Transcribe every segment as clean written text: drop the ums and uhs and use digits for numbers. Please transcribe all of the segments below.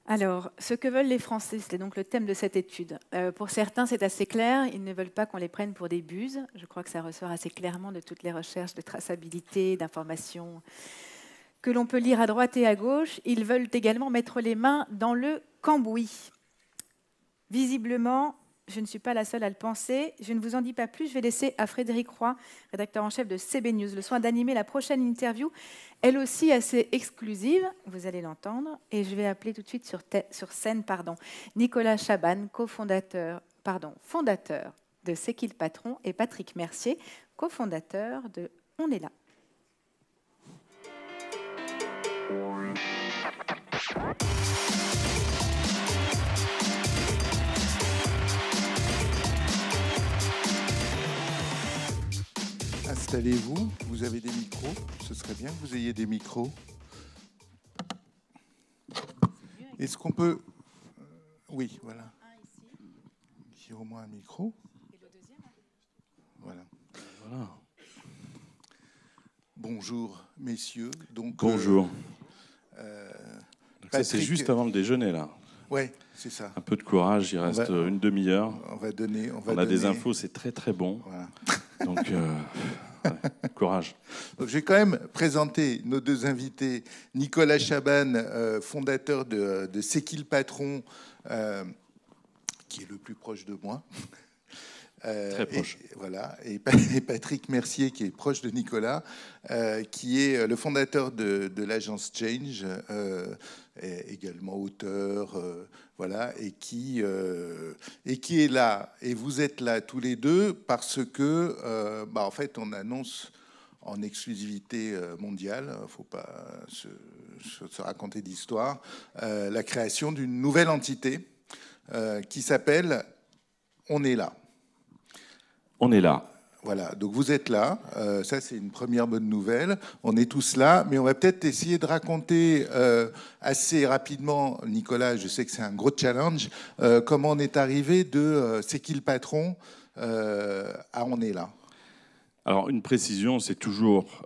Alors, ce que veulent les Français, c'est donc le thème de cette étude. Pour certains, c'est assez clair, ils ne veulent pas qu'on les prenne pour des buses. Je crois que ça ressort assez clairement de toutes les recherches de traçabilité, d'informations que l'on peut lire à droite et à gauche. Ils veulent également mettre les mains dans le cambouis. Visiblement, je ne suis pas la seule à le penser. Je ne vous en dis pas plus. Je vais laisser à Frédéric Roy, rédacteur en chef de CB News, le soin d'animer la prochaine interview, elle aussi assez exclusive, vous allez l'entendre. Et je vais appeler tout de suite sur scène Nicolas Chaban, fondateur de C'est qui le patron, et Patrick Mercier, cofondateur de On est là. Installez-vous, vous avez des micros, ce serait bien que vous ayez des micros. Est-ce qu'on peut... Oui, voilà. Ici au moins un micro. Et le deuxième. Voilà. Bonjour, messieurs. Donc, bonjour. Donc ça, c'est juste avant le déjeuner, là. Oui, c'est ça. Un peu de courage, il reste une demi-heure. On a des infos, c'est très très bon. Voilà. Donc, courage. Donc, je vais quand même présenter nos deux invités. Nicolas Chaban, fondateur de C'est qui le patron, qui est le plus proche de moi. Très proche. Et Patrick Mercier, qui est proche de Nicolas, qui est le fondateur de l'agence Change, également auteur, et qui est là. Et vous êtes là tous les deux parce que, en fait, on annonce en exclusivité mondiale, il ne faut pas se raconter d'histoire, la création d'une nouvelle entité qui s'appelle On est là. On est là. Voilà, donc vous êtes là. Ça, c'est une première bonne nouvelle. On est tous là, mais on va peut-être essayer de raconter assez rapidement, Nicolas, je sais que c'est un gros challenge, comment on est arrivé de C'est qui le patron à On est là. Alors, une précision, c'est toujours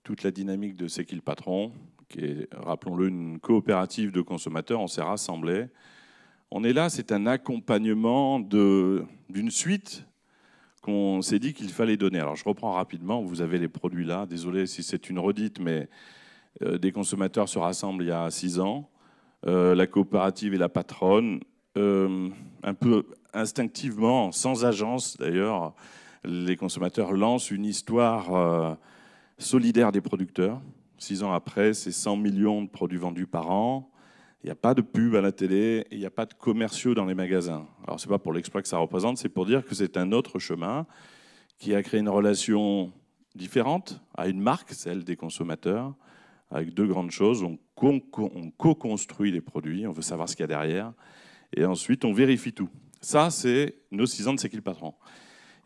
toute la dynamique de C'est qui le patron, qui est, rappelons-le, une coopérative de consommateurs. On s'est rassemblés. On est là, c'est un accompagnement d'une suite qu'on s'est dit qu'il fallait donner. Alors, je reprends rapidement. Vous avez les produits là. Désolé si c'est une redite, mais des consommateurs se rassemblent il y a 6 ans. La coopérative est la patronne. Un peu instinctivement, sans agence d'ailleurs, les consommateurs lancent une histoire solidaire des producteurs. 6 ans après, c'est 100 millions de produits vendus par an. Il n'y a pas de pub à la télé, il n'y a pas de commerciaux dans les magasins. Alors, ce n'est pas pour l'exploit que ça représente, c'est pour dire que c'est un autre chemin qui a créé une relation différente à une marque, celle des consommateurs, avec 2 grandes choses. On co-construit les produits, on veut savoir ce qu'il y a derrière, et ensuite on vérifie tout. Ça, c'est nos 6 ans de C'est qui le patron.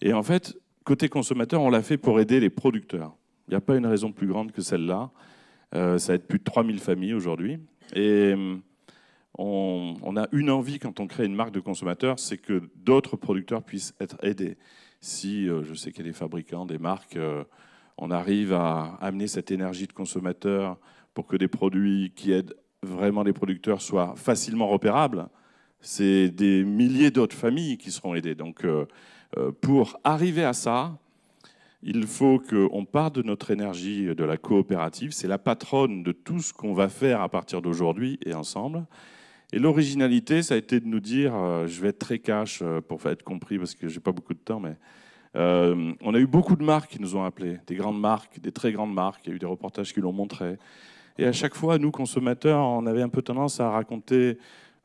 Et en fait, côté consommateur, on l'a fait pour aider les producteurs. Il n'y a pas une raison plus grande que celle-là. Ça va être plus de 3000 familles aujourd'hui. Et on a une envie quand on crée une marque de consommateur, c'est que d'autres producteurs puissent être aidés. Si, je sais qu'il y a des fabricants, des marques, on arrive à amener cette énergie de consommateur pour que des produits qui aident vraiment les producteurs soient facilement repérables, c'est des milliers d'autres familles qui seront aidées. Donc, pour arriver à ça, il faut qu'on parte de notre énergie de la coopérative. C'est la patronne de tout ce qu'on va faire à partir d'aujourd'hui et ensemble. Et l'originalité, ça a été de nous dire, je vais être très cash pour être compris parce que j'ai pas beaucoup de temps, mais on a eu beaucoup de marques qui nous ont appelés, des grandes marques, des très grandes marques. Il y a eu des reportages qui l'ont montré. Et à chaque fois, nous, consommateurs, on avait un peu tendance à raconter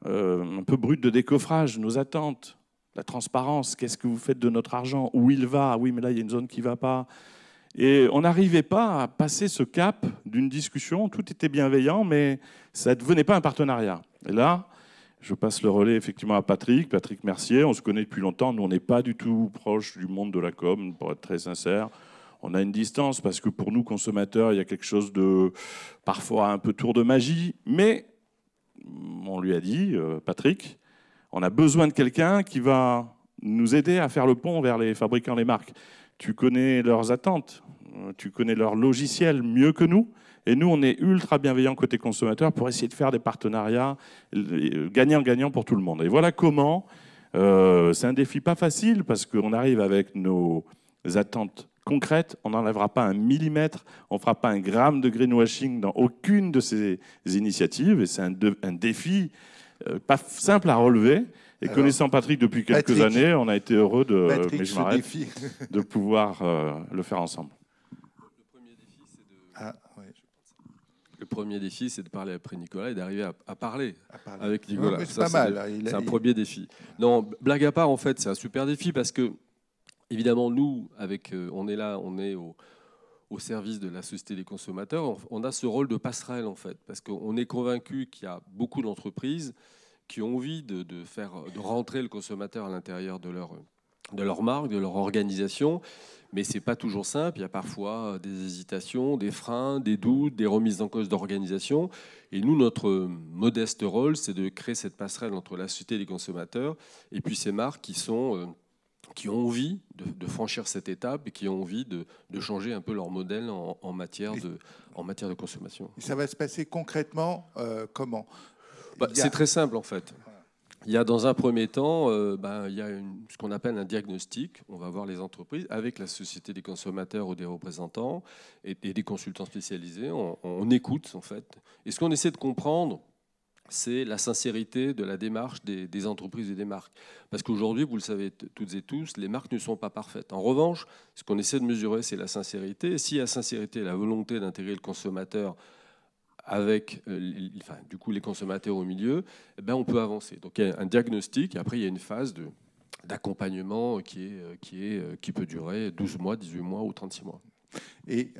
un peu brut de décoffrage, nos attentes. La transparence, qu'est-ce que vous faites de notre argent? Où il va? Oui, mais là, il y a une zone qui ne va pas. Et on n'arrivait pas à passer ce cap d'une discussion. Tout était bienveillant, mais ça ne devenait pas un partenariat. Et là, je passe le relais effectivement à Patrick Mercier. On se connaît depuis longtemps. Nous, on n'est pas du tout proche du monde de la com, pour être très sincère. On a une distance parce que pour nous, consommateurs, il y a quelque chose de parfois un peu tour de magie. Mais on lui a dit, Patrick, on a besoin de quelqu'un qui va nous aider à faire le pont vers les fabricants, les marques. Tu connais leurs attentes, tu connais leur logiciel mieux que nous. Et nous, on est ultra bienveillants côté consommateur pour essayer de faire des partenariats gagnant-gagnant pour tout le monde. Et voilà comment, c'est un défi pas facile parce qu'on arrive avec nos attentes concrètes, on n'enlèvera pas un millimètre, on ne fera pas un gramme de greenwashing dans aucune de ces initiatives. Et c'est un défi pas simple à relever. Et alors, connaissant Patrick depuis quelques années, on a été heureux de pouvoir le faire ensemble. Le premier défi, c'est de parler après Nicolas et d'arriver à parler avec Nicolas. C'est pas mal. C'est un premier défi. Non, blague à part, en fait, c'est un super défi parce que, évidemment, nous, on est là, on est au service de la société des consommateurs. On a ce rôle de passerelle, en fait, parce qu'on est convaincu qu'il y a beaucoup d'entreprises qui ont envie de rentrer le consommateur à l'intérieur de leur marque, de leur organisation. Mais ce n'est pas toujours simple. Il y a parfois des hésitations, des freins, des doutes, des remises en cause d'organisation. Et nous, notre modeste rôle, c'est de créer cette passerelle entre la société et les consommateurs et puis ces marques qui ont envie de franchir cette étape et qui ont envie de changer un peu leur modèle en matière de consommation. Et ça va se passer concrètement comment ? C'est très simple, en fait. Il y a dans un premier temps, il y a ce qu'on appelle un diagnostic. On va voir les entreprises avec la société des consommateurs ou des représentants et des consultants spécialisés. On écoute, en fait. Et ce qu'on essaie de comprendre, c'est la sincérité de la démarche des entreprises et des marques. Parce qu'aujourd'hui, vous le savez toutes et tous, les marques ne sont pas parfaites. En revanche, ce qu'on essaie de mesurer, c'est la sincérité. Et s'il y a sincérité, la volonté d'intégrer le consommateur avec du coup les consommateurs au milieu, on peut avancer. Donc il y a un diagnostic, et après il y a une phase d'accompagnement qui peut durer 12 mois, 18 mois ou 36 mois. Et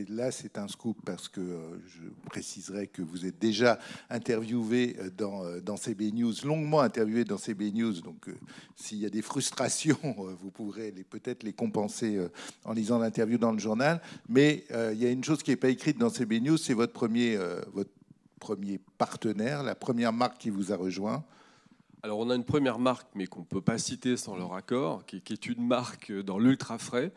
là, c'est un scoop parce que je préciserai que vous êtes déjà interviewé dans CB News, longuement interviewé dans CB News. Donc, s'il y a des frustrations, vous pourrez peut-être les compenser en lisant l'interview dans le journal. Mais il y a une chose qui n'est pas écrite dans CB News, c'est votre premier partenaire, la première marque qui vous a rejoint. Alors, on a une première marque, mais qu'on ne peut pas citer sans leur accord, qui est une marque dans l'ultra frais,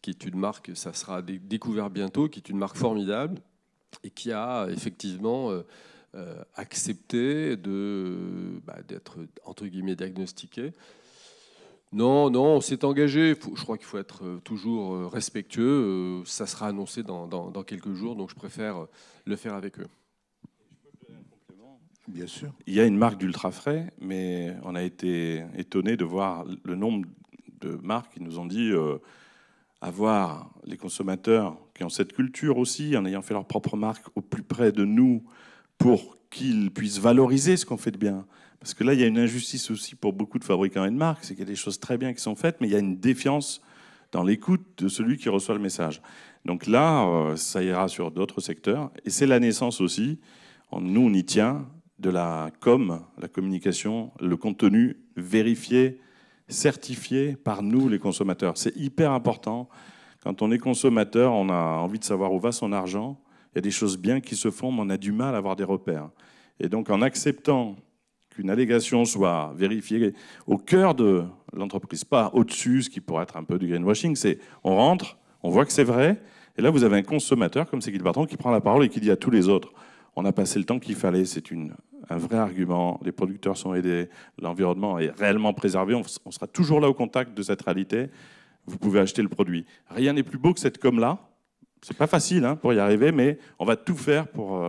qui est une marque, ça sera découvert bientôt, qui est une marque formidable et qui a effectivement accepté d'être, entre guillemets, diagnostiqué. Non, on s'est engagé. Je crois qu'il faut être toujours respectueux. Ça sera annoncé dans quelques jours, donc je préfère le faire avec eux. Bien sûr. Il y a une marque d'ultra frais, mais on a été étonné de voir le nombre de marques qui nous ont dit avoir les consommateurs qui ont cette culture aussi, en ayant fait leur propre marque au plus près de nous pour qu'ils puissent valoriser ce qu'on fait de bien. Parce que là, il y a une injustice aussi pour beaucoup de fabricants et de marques, c'est qu'il y a des choses très bien qui sont faites, mais il y a une défiance dans l'écoute de celui qui reçoit le message. Donc là, ça ira sur d'autres secteurs. Et c'est la naissance aussi. Nous, on y tient. De la communication, le contenu vérifié, certifié par nous, les consommateurs. C'est hyper important. Quand on est consommateur, on a envie de savoir où va son argent. Il y a des choses bien qui se font, mais on a du mal à avoir des repères. Et donc, en acceptant qu'une allégation soit vérifiée au cœur de l'entreprise, pas au-dessus, ce qui pourrait être un peu du greenwashing, c'est on rentre, on voit que c'est vrai, et là, vous avez un consommateur, comme c'est Guy Patron, qui prend la parole et qui dit à tous les autres, on a passé le temps qu'il fallait, c'est un vrai argument, les producteurs sont aidés, l'environnement est réellement préservé, on sera toujours là au contact de cette réalité, vous pouvez acheter le produit. Rien n'est plus beau que cette com-là, c'est pas facile pour y arriver, mais on va tout faire pour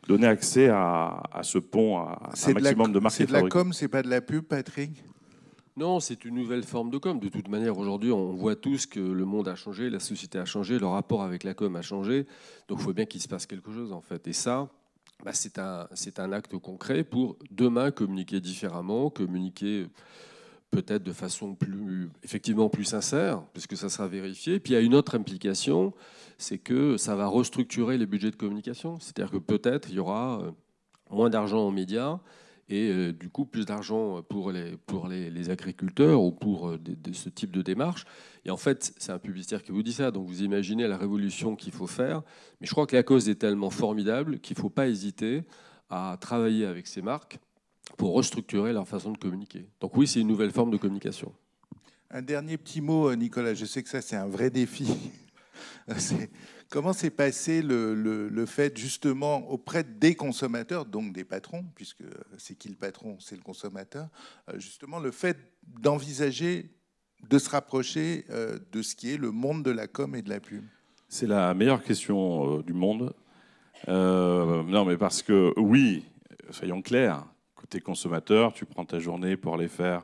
donner accès à ce pont, à un maximum de marques. C'est de la com, c'est pas de la pub, Patrick ? Non, c'est une nouvelle forme de com. De toute manière, aujourd'hui, on voit tous que le monde a changé, la société a changé, le rapport avec la com a changé, donc il faut bien qu'il se passe quelque chose, en fait. Et ça, c'est un acte concret pour demain communiquer différemment, communiquer peut-être de façon effectivement plus sincère, puisque ça sera vérifié. Puis il y a une autre implication, c'est que ça va restructurer les budgets de communication. C'est-à-dire que peut-être il y aura moins d'argent en médias et du coup plus d'argent pour les agriculteurs ou pour ce type de démarche. Et en fait, c'est un publicitaire qui vous dit ça, donc vous imaginez la révolution qu'il faut faire. Mais je crois que la cause est tellement formidable qu'il ne faut pas hésiter à travailler avec ces marques pour restructurer leur façon de communiquer. Donc oui, c'est une nouvelle forme de communication. Un dernier petit mot, Nicolas, je sais que ça c'est un vrai défi. Comment s'est passé le fait, justement, auprès des consommateurs, donc des patrons, puisque c'est qui le patron? C'est le consommateur. Justement, le fait d'envisager de se rapprocher de ce qui est le monde de la com et de la pub. C'est la meilleure question du monde. Non, mais parce que, oui, soyons clairs, côté consommateur, tu prends ta journée pour aller faire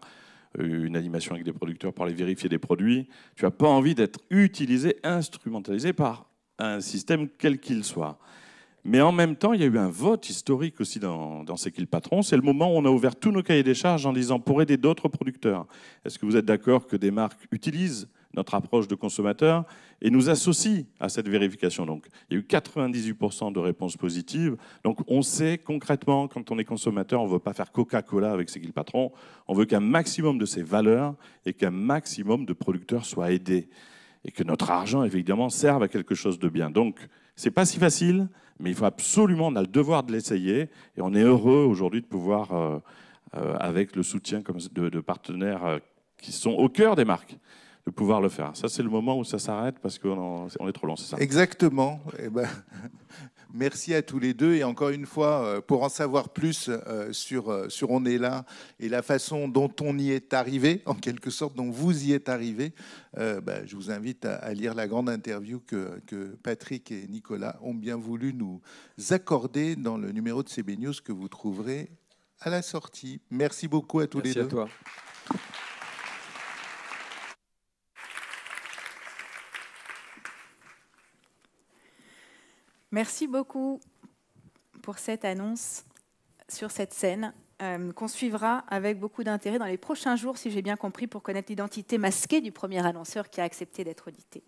une animation avec des producteurs, pour aller vérifier des produits. Tu n'as pas envie d'être utilisé, instrumentalisé par un système quel qu'il soit. Mais en même temps, il y a eu un vote historique aussi dans C'est qui le patron. C'est le moment où on a ouvert tous nos cahiers des charges en disant pour aider d'autres producteurs. Est-ce que vous êtes d'accord que des marques utilisent notre approche de consommateur et nous associent à cette vérification? Donc, il y a eu 98% de réponses positives. Donc, on sait concrètement, quand on est consommateur, on ne veut pas faire Coca-Cola avec C'est qui le patron. On veut qu'un maximum de ces valeurs et qu'un maximum de producteurs soient aidés. Et que notre argent, évidemment, serve à quelque chose de bien. Donc, ce n'est pas si facile, mais il faut absolument, on a le devoir de l'essayer. Et on est heureux aujourd'hui de pouvoir, avec le soutien de partenaires qui sont au cœur des marques, de pouvoir le faire. Ça, c'est le moment où ça s'arrête parce qu'on est trop long, c'est ça? Exactement. Eh ben, merci à tous les deux. Et encore une fois, pour en savoir plus sur On est là et la façon dont on y est arrivé, en quelque sorte, dont vous y êtes arrivé, je vous invite à lire la grande interview que Patrick et Nicolas ont bien voulu nous accorder dans le numéro de CB News que vous trouverez à la sortie. Merci beaucoup à tous les deux. Merci à toi. Merci beaucoup pour cette annonce sur cette scène qu'on suivra avec beaucoup d'intérêt dans les prochains jours, si j'ai bien compris, pour connaître l'identité masquée du premier annonceur qui a accepté d'être audité.